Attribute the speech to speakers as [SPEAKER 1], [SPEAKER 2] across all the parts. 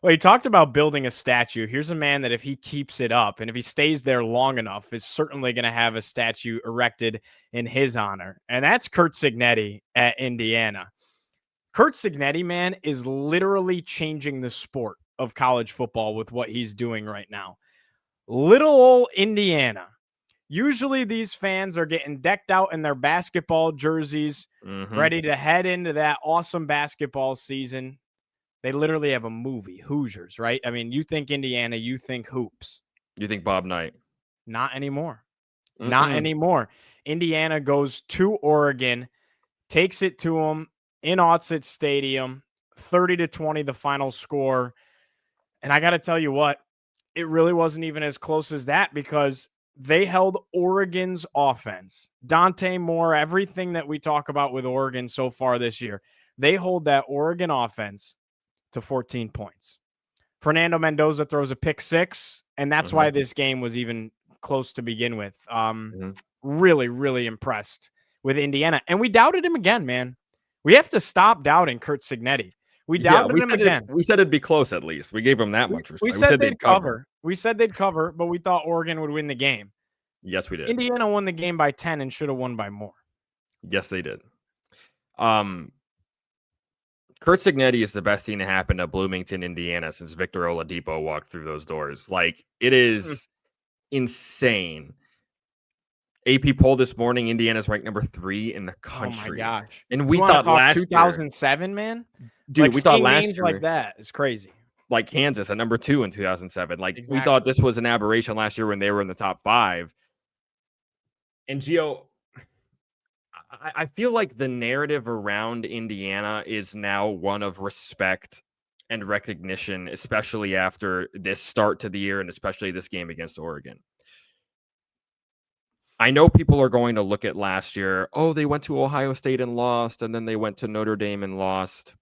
[SPEAKER 1] Well, he talked about building a statue. Here's a man that if he keeps it up and if he stays there long enough, is certainly going to have a statue erected in his honor. And that's Curt Cignetti at Indiana. Curt Cignetti, man, is literally changing the sport of college football with what he's doing right now. Little old Indiana. Usually these fans are getting decked out in their basketball jerseys, ready to head into that awesome basketball season. They literally have a movie, Hoosiers, right? I mean, you think Indiana, you think hoops.
[SPEAKER 2] You think Bob Knight?
[SPEAKER 1] Not anymore. Not anymore. Indiana goes to Oregon, takes it to them in Autzit Stadium, 30-20, the final score. And I got to tell you what, it really wasn't even as close as that because they held Oregon's offense. Dante Moore, everything that we talk about with Oregon so far this year, they hold that Oregon offense to 14 points. Fernando Mendoza throws a pick six, and that's why this game was even close to begin with. Really, really impressed with Indiana. And we doubted him again, man. We have to stop doubting Curt Cignetti. We doubted him again.
[SPEAKER 2] We said it'd be close at least. We gave him that much respect.
[SPEAKER 1] We said they'd cover. We said they'd cover, but we thought Oregon would win the game.
[SPEAKER 2] Yes, we did.
[SPEAKER 1] Indiana won the game by 10 and should have won by more.
[SPEAKER 2] Yes, they did. Curt Cignetti is the best thing to happen to Bloomington, Indiana since Victor Oladipo walked through those doors. Like, it is insane. AP poll this morning, Indiana's ranked number 3 in the country.
[SPEAKER 1] Oh my gosh.
[SPEAKER 2] And we thought last
[SPEAKER 1] 2007, man?
[SPEAKER 2] Dude,
[SPEAKER 1] like,
[SPEAKER 2] we thought last year
[SPEAKER 1] like that is crazy.
[SPEAKER 2] Like Kansas at number 2 in 2007. Like, we thought this was an aberration last year when they were in the top 5. And Gio, I feel like the narrative around Indiana is now one of respect and recognition, especially after this start to the year and especially this game against Oregon. I know people are going to look at last year, oh, they went to Ohio State and lost, and then they went to Notre Dame and lost.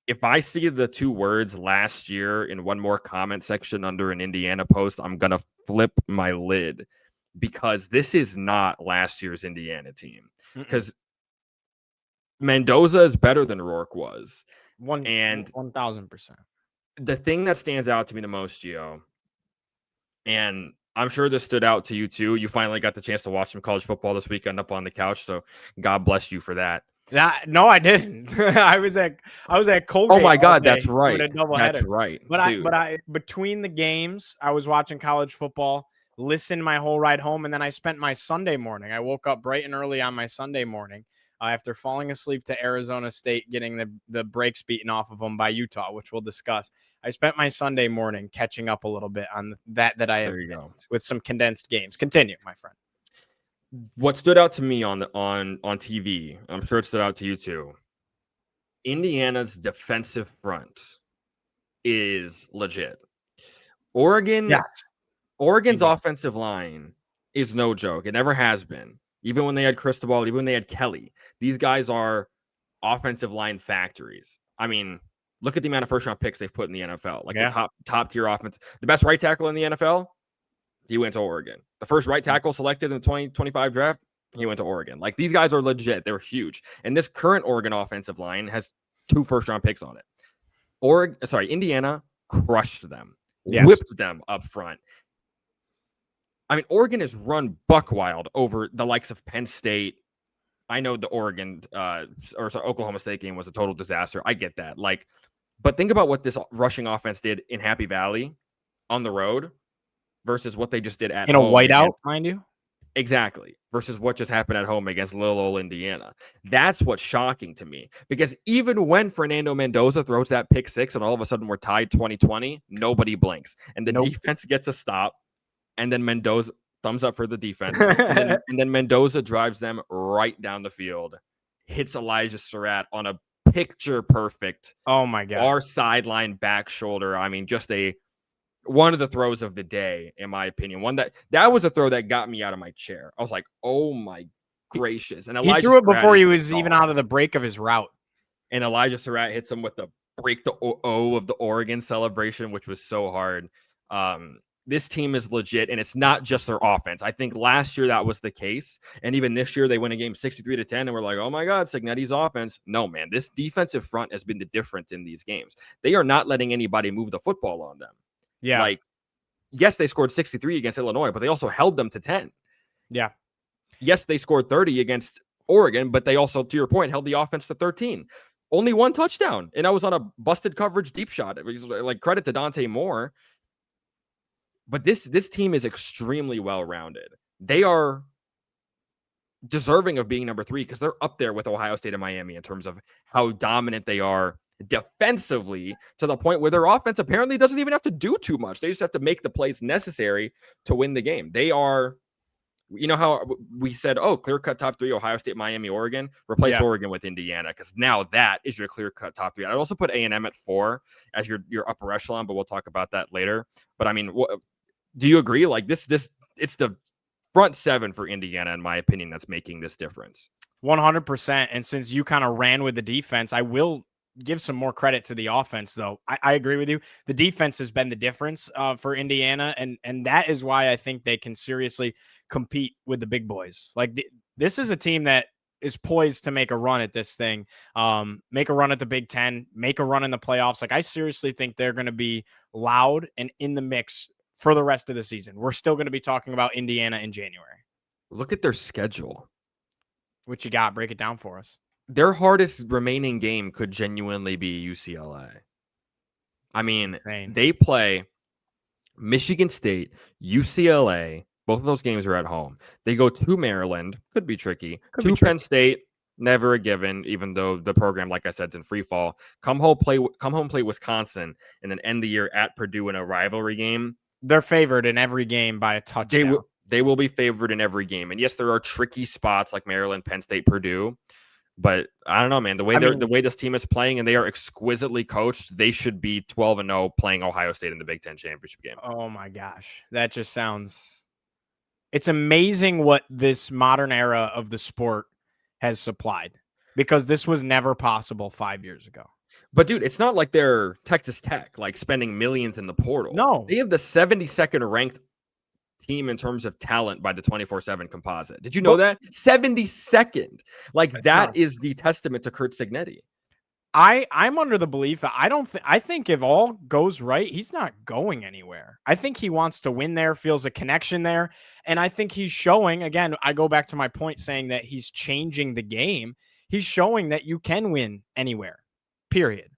[SPEAKER 2] If I see the 2 words last year in one more comment section under an Indiana post, I'm going to flip my lid. Because this is not last year's Indiana team. Because Mendoza is better than Rourke was.
[SPEAKER 1] 1,000%.
[SPEAKER 2] The thing that stands out to me the most, Gio, and I'm sure this stood out to you too. You finally got the chance to watch some college football this weekend up on the couch, so God bless you for that.
[SPEAKER 1] No, I didn't. I was at Colgate.
[SPEAKER 2] Oh my God, that's right. That's right.
[SPEAKER 1] But between the games, I was watching college football. Listened my whole ride home, and then I spent my Sunday morning. I woke up bright and early on my Sunday morning after falling asleep to Arizona State, getting the brakes beaten off of them by Utah, which we'll discuss. I spent my Sunday morning catching up a little bit on that I have missed with some condensed games. Continue, my friend.
[SPEAKER 2] What stood out to me on TV, I'm sure it stood out to you too. Indiana's defensive front is legit. Oregon's offensive line is no joke. It never has been. Even when they had Cristobal, even when they had Kelly, these guys are offensive line factories. I mean, look at the amount of first-round picks they've put in the NFL. Like the top-tier offense. The best right tackle in the NFL, he went to Oregon. The first right tackle selected in the 2025 draft, he went to Oregon. Like, these guys are legit. They're huge. And this current Oregon offensive line has 2 first-round picks on it. Indiana crushed them. Whipped them up front. I mean, Oregon has run buck wild over the likes of Penn State. I know the Oklahoma State game was a total disaster. I get that. But think about what this rushing offense did in Happy Valley on the road versus what they just did at home.
[SPEAKER 1] In a whiteout, mind you?
[SPEAKER 2] Exactly. Versus what just happened at home against little old Indiana. That's what's shocking to me. Because even when Fernando Mendoza throws that pick six and all of a sudden we're tied 20-20, nobody blinks. And the defense gets a stop. And then Mendoza, thumbs up for the defense. and then Mendoza drives them right down the field, hits Elijah Surratt on a picture-perfect,
[SPEAKER 1] oh my God,
[SPEAKER 2] our sideline back shoulder. I mean, just one of the throws of the day, in my opinion. One that was a throw that got me out of my chair. I was like, oh my gracious. And
[SPEAKER 1] Elijah threw it before he was even out of the break of his route.
[SPEAKER 2] And Elijah Surratt hits him with the break the O of the Oregon celebration, which was so hard. this team is legit, and it's not just their offense. I think last year that was the case, and even this year they win a game 63-10, and we're like, oh my God, Signetti's offense. No, man, this defensive front has been the difference in these games. They are not letting anybody move the football on them.
[SPEAKER 1] Yeah.
[SPEAKER 2] Like, yes, they scored 63 against Illinois, but they also held them to 10.
[SPEAKER 1] Yeah.
[SPEAKER 2] Yes, they scored 30 against Oregon, but they also, to your point, held the offense to 13. Only one touchdown, and that was on a busted coverage deep shot. It was like, credit to Dante Moore. But this team is extremely well-rounded. They are deserving of being number 3 because they're up there with Ohio State and Miami in terms of how dominant they are defensively, to the point where their offense apparently doesn't even have to do too much. They just have to make the plays necessary to win the game. They are, you know how we said, oh, clear-cut top 3, Ohio State, Miami, Oregon. Replace Oregon with Indiana, because now that is your clear-cut top 3. I'd also put A&M at 4 as your upper echelon, but we'll talk about that later. But I mean, do you agree? Like, this it's the front 7 for Indiana, in my opinion, that's making this difference.
[SPEAKER 1] 100%. And since you kind of ran with the defense, I will give some more credit to the offense, though. I agree with you. The defense has been the difference for Indiana, and that is why I think they can seriously compete with the big boys. Like, this is a team that is poised to make a run at this thing, make a run at the Big Ten, make a run in the playoffs. Like, I seriously think they're going to be loud and in the mix for the rest of the season. We're still going to be talking about Indiana in January.
[SPEAKER 2] Look at their schedule.
[SPEAKER 1] What you got? Break it down for us.
[SPEAKER 2] Their hardest remaining game could genuinely be UCLA. I mean, they play Michigan State, UCLA. Both of those games are at home. They go to Maryland. Could be tricky. To Penn State. Never a given, even though the program, like I said, is in free fall. Come home, play Wisconsin, and then end the year at Purdue in a rivalry game.
[SPEAKER 1] They're favored in every game by a touchdown.
[SPEAKER 2] They will be favored in every game. And yes, there are tricky spots like Maryland, Penn State, Purdue. But I don't know, man. The way this team is playing, and they are exquisitely coached, they should be 12-0 playing Ohio State in the Big Ten championship game.
[SPEAKER 1] Oh my gosh, that just sounds. It's amazing what this modern era of the sport has supplied, because this was never possible 5 years ago.
[SPEAKER 2] But dude, it's not like they're Texas Tech, like spending millions in the portal.
[SPEAKER 1] No,
[SPEAKER 2] they have the 72nd ranked team in terms of talent by the 24/7 composite. Did you know that? 72nd. Like, that is the testament to Curt Cignetti.
[SPEAKER 1] I'm under the belief that I think if all goes right, he's not going anywhere. I think he wants to win there, feels a connection there. And I think he's showing, again, I go back to my point saying that he's changing the game. He's showing that you can win anywhere, period.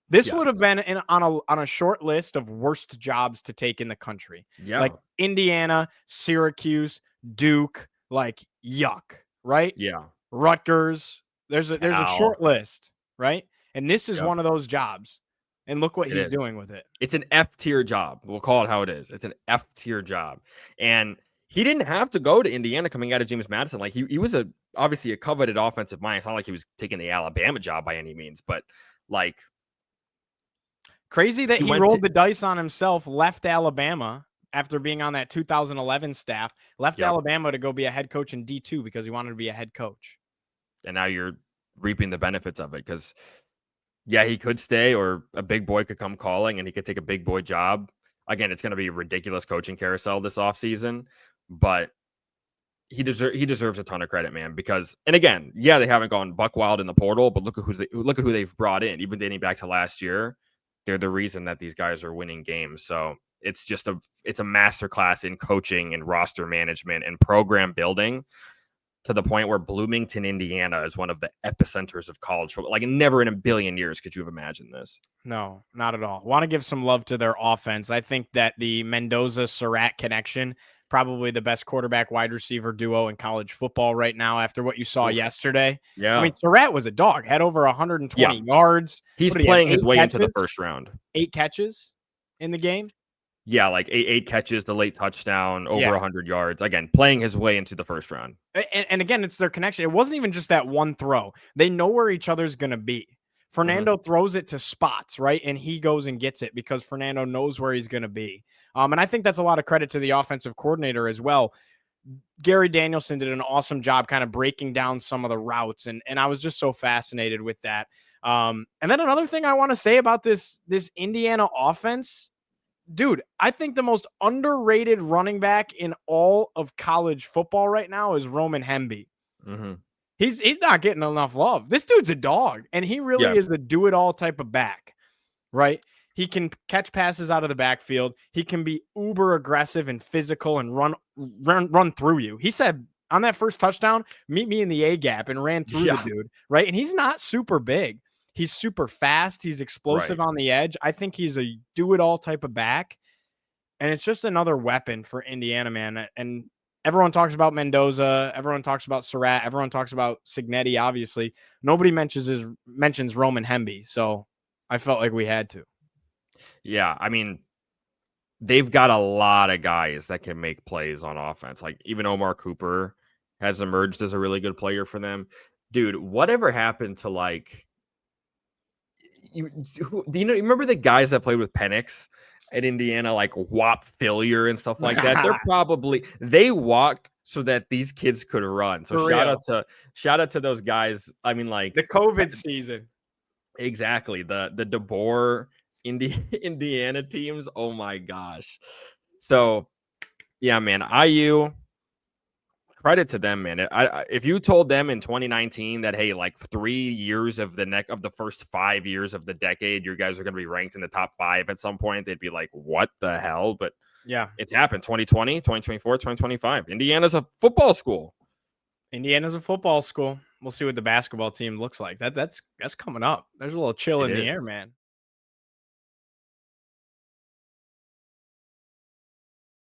[SPEAKER 1] This would have been on a short list of worst jobs to take in the country.
[SPEAKER 2] Yeah.
[SPEAKER 1] Like Indiana, Syracuse, Duke, like, yuck, right?
[SPEAKER 2] Yeah.
[SPEAKER 1] Rutgers. There's a short list, right? And this is one of those jobs. And look what he's doing with it.
[SPEAKER 2] It's an F-tier job. We'll call it how it is. It's an F-tier job. And he didn't have to go to Indiana coming out of James Madison. Like, he was obviously a coveted offensive mind. It's not like he was taking the Alabama job by any means, but like,
[SPEAKER 1] crazy that he rolled the dice on himself, left Alabama after being on that 2011 staff, left Alabama to go be a head coach in D2 because he wanted to be a head coach.
[SPEAKER 2] And now you're reaping the benefits of it, because he could stay, or a big boy could come calling and he could take a big boy job. Again, it's going to be a ridiculous coaching carousel this offseason, but he deserves a ton of credit, man, because, and again, they haven't gone buck wild in the portal, but look at who they've brought in, even dating back to last year. They're the reason that these guys are winning games. So it's just a masterclass in coaching and roster management and program building, to the point where Bloomington, Indiana is one of the epicenters of college football. Like, never in a billion years could you have imagined this.
[SPEAKER 1] No, not at all. Want to give some love to their offense. I think that the Mendoza-Surratt connection, probably the best quarterback wide receiver duo in college football right now after what you saw yesterday.
[SPEAKER 2] Yeah.
[SPEAKER 1] I mean, Surratt was a dog, had over 120 yards.
[SPEAKER 2] He's playing his way into the first round.
[SPEAKER 1] 8 catches in the game.
[SPEAKER 2] Yeah, like eight catches, the late touchdown, over 100 yards. Again, playing his way into the first round.
[SPEAKER 1] And again, it's their connection. It wasn't even just that one throw. They know where each other's going to be. Fernando throws it to spots, right? And he goes and gets it because Fernando knows where he's going to be. And I think that's a lot of credit to the offensive coordinator as well. Gary Danielson did an awesome job kind of breaking down some of the routes. And I was just so fascinated with that. And then another thing I want to say about this Indiana offense, Dude, I think the most underrated running back in all of college football right now is Roman Hemby.
[SPEAKER 2] Mm-hmm.
[SPEAKER 1] He's not getting enough love. This dude's a dog, and he really
[SPEAKER 2] Yeah.
[SPEAKER 1] is a do-it-all type of back, right? He can catch passes out of the backfield. He can be uber aggressive and physical and run through you. He said on that first touchdown, meet me in the A gap, and ran through the dude, right? And he's not super big. He's super fast. He's explosive on the edge. I think he's a do-it-all type of back. And it's just another weapon for Indiana, man. And everyone talks about Mendoza. Everyone talks about Surratt. Everyone talks about Signetti, obviously. Nobody mentions Roman Hemby. So I felt like we had to.
[SPEAKER 2] Yeah, I mean, they've got a lot of guys that can make plays on offense. Like even Omar Cooper has emerged as a really good player for them. Dude, whatever happened to like you remember the guys that played with Penix at Indiana, like Whop Failure and stuff like that? They walked so that these kids could run. So shout out to those guys. I mean, like
[SPEAKER 1] the COVID season.
[SPEAKER 2] Exactly. The DeBoer Indiana teams. Oh my gosh. So yeah, man, IU, credit to them, man. If you told them in 2019 that, hey, like 3 years of the first 5 years of the decade, you guys are going to be ranked in the top 5 at some point, they'd be like, what the hell? But
[SPEAKER 1] yeah,
[SPEAKER 2] it's happened. 2020, 2024, 2025. Indiana's a football school.
[SPEAKER 1] We'll see what the basketball team looks like. That's coming up. There's a little chill in the air, man.